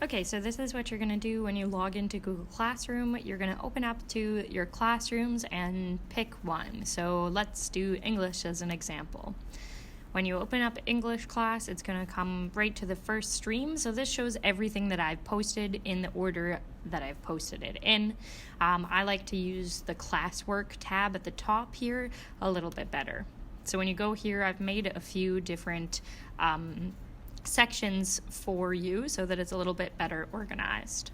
Okay, so this is what you're going to do when you log into Google Classroom. You're going to open up to your classrooms and pick one. So let's do English as an example. When you open up English class, it's going to come right to the first stream. So this shows everything that I've posted in the order that I've posted it in. I like to use the classwork tab at the top here a little bit better. So when you go here, I've made a few different sections for you so that it's a little bit better organized.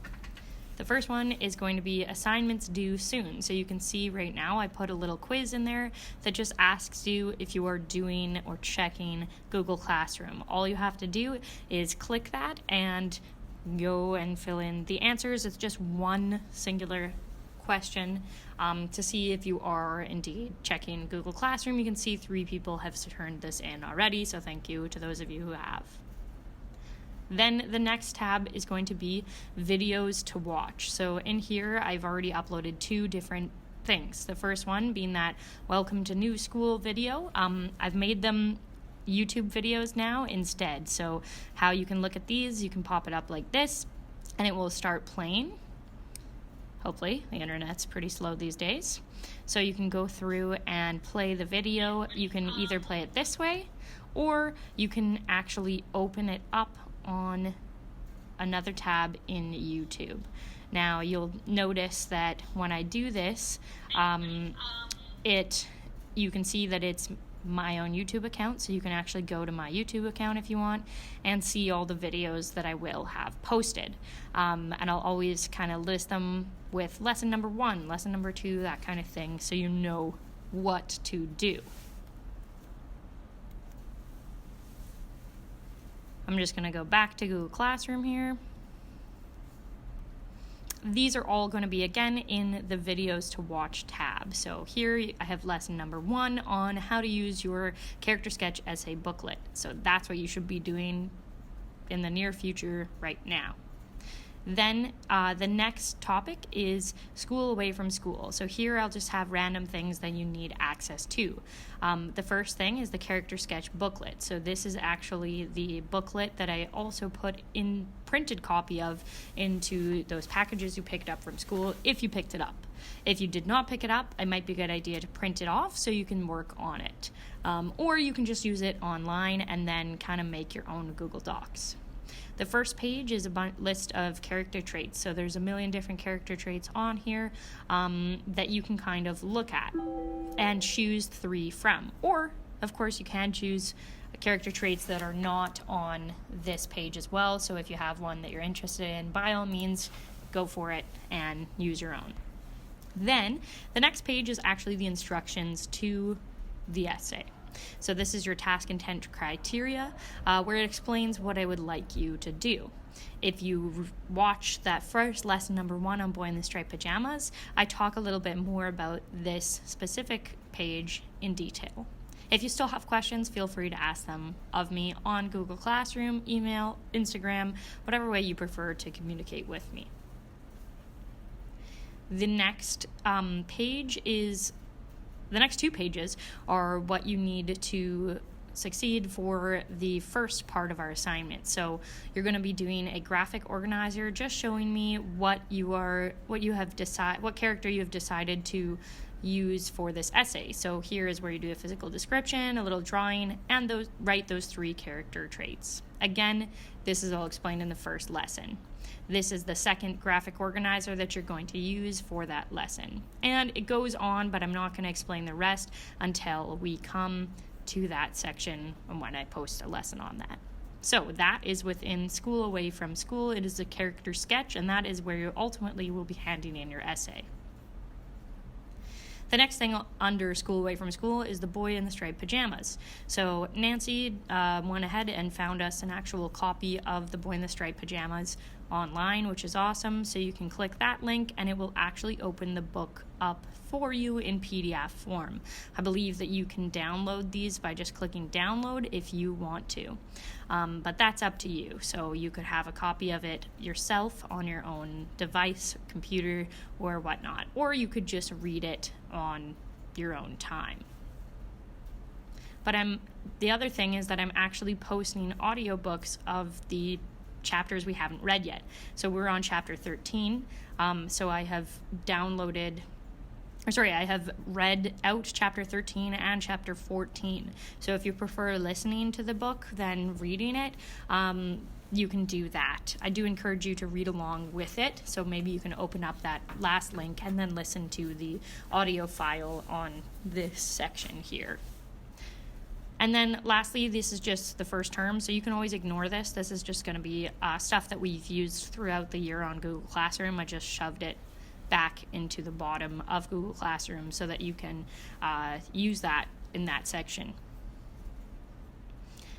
The first one is going to be assignments due soon. So you can see right now I put a little quiz in there that just asks you if you are doing or checking Google Classroom. All you have to do is click that and go and fill in the answers. It's just one singular question to see if you are indeed checking Google Classroom. You can see 3 people have turned this in already, so thank you to those of you who have. Then the next tab is going to be videos to watch. So in here, I've already uploaded 2 different things. The first one being that welcome to new school video. I've made them YouTube videos now instead. So how you can look at these, you can pop it up like this and it will start playing. Hopefully, the internet's pretty slow these days. So you can go through and play the video. You can either play it this way or you can actually open it up on another tab in YouTube. Now you'll notice that when I do this, you can see that it's my own YouTube account, so you can actually go to my YouTube account if you want and see all the videos that I will have posted. And I'll always kind of list them with lesson number 1, lesson number 2, that kind of thing, so you know what to do. I'm just going to go back to Google Classroom here. These are all going to be, again, in the videos to watch tab. So here I have lesson number 1 on how to use your character sketch essay booklet. So that's what you should be doing in the near future right now. Then the next topic is school away from school. So here I'll just have random things that you need access to. The first thing is the character sketch booklet. So this is actually the booklet that I also put in printed copy of into those packages you picked up from school if you picked it up. If you did not pick it up, it might be a good idea to print it off so you can work on it. Or you can just use it online and then kind of make your own Google Docs. The first page is a list of character traits. So there's a million different character traits on here that you can kind of look at and choose 3 from. Or, of course, you can choose character traits that are not on this page as well. So if you have one that you're interested in, by all means, go for it and use your own. Then the next page is actually the instructions to the essay. So this is your task intent criteria, where it explains what I would like you to do. If you watch that first lesson number 1 on Boy in the Striped Pajamas, I talk a little bit more about this specific page in detail. If you still have questions, feel free to ask them of me on Google Classroom, email, Instagram, whatever way you prefer to communicate with me. The next The next 2 pages are what you need to succeed for the first part of our assignment. So you're going to be doing a graphic organizer, just showing me what character you have decided to use for this essay. So here is where you do a physical description, a little drawing, and write those 3 character traits. Again, this is all explained in the first lesson. This is the second graphic organizer that you're going to use for that lesson. And it goes on, but I'm not going to explain the rest until we come to that section and when I post a lesson on that. So that is within School Away from School. It is a character sketch, and that is where you ultimately will be handing in your essay. The next thing under School Away from School is the Boy in the Striped Pajamas. So Nancy went ahead and found us an actual copy of the Boy in the Striped Pajamas online, which is awesome. So you can click that link and it will actually open the book up for you in PDF form. I believe that you can download these by just clicking download if you want to, but that's up to you. So you could have a copy of it yourself on your own device, computer, or whatnot, or you could just read it on your own time. But the other thing is that I'm actually posting audiobooks of the chapters we haven't read yet. So we're on chapter 13. So I have I have read out chapter 13 and chapter 14. So if you prefer listening to the book than reading it, you can do that. I do encourage you to read along with it. So maybe you can open up that last link and then listen to the audio file on this section here. And then lastly, this is just the first term, so you can always ignore this. This is just going to be stuff that we've used throughout the year on Google Classroom. I just shoved it back into the bottom of Google Classroom so that you can use that in that section.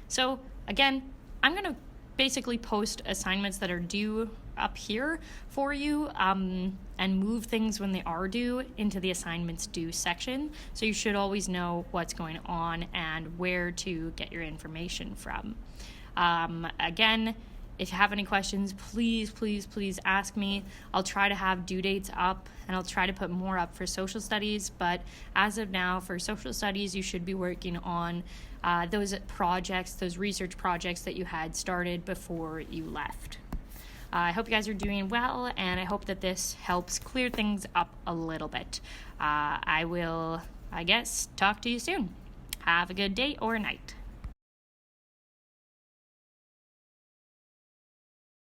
So again, I'm going to basically post assignments that are due up here for you and move things when they are due into the assignments due section. So you should always know what's going on and where to get your information from. Again, if you have any questions, please ask me. I'll try to have due dates up, and I'll try to put more up for social studies. But as of now, for social studies, you should be working on those projects, those research projects that you had started before you left. I hope you guys are doing well, and I hope that this helps clear things up a little bit. I will, talk to you soon. Have a good day or night.